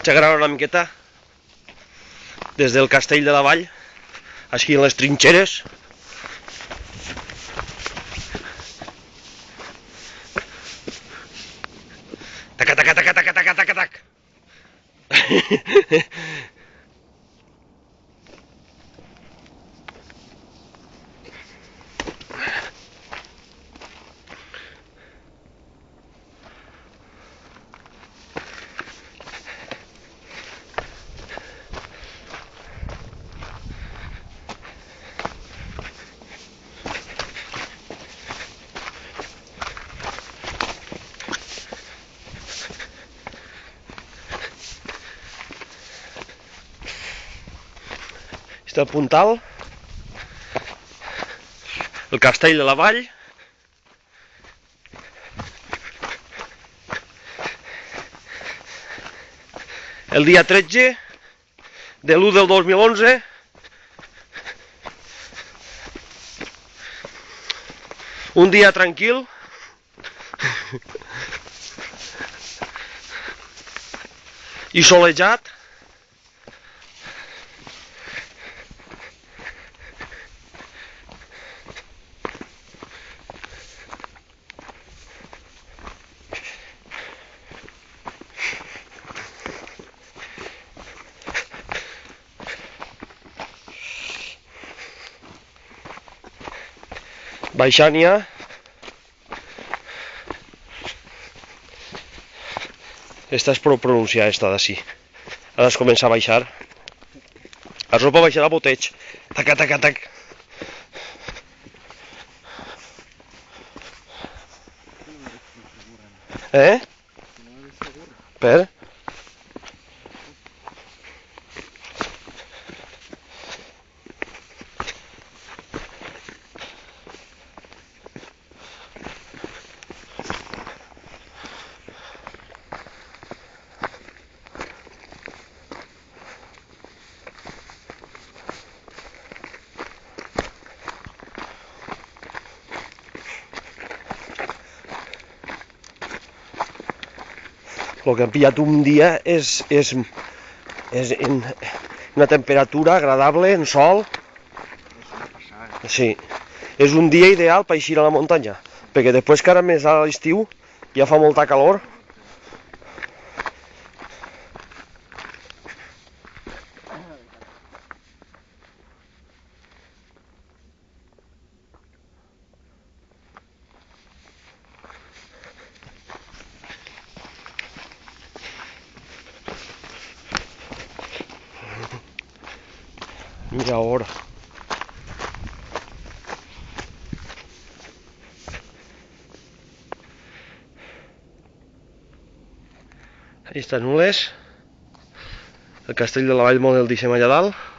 Xagarà una miqueta des del castell de la vall, així en les trinxeres. Taca, taca, taca, taca, taca, taca, tac. Està el puntal, el castell de la vall, el dia 13 de l'1 del 2011, un dia tranquil, i solejat. Baixant ja. Esta és prou pronunciada, esta d'ací. Ara es comença a baixar. La ropa baixarà a boteig. Taca, taca, tac. Per? El que hem pillat un dia és en una temperatura agradable, en sol. Sí, és un dia ideal per eixir a la muntanya, perquè després que ara més a l'estiu ja fa molta calor. Mira ahora. Ahí estan Nules, el castell de la Vall molt el deixem allà dalt.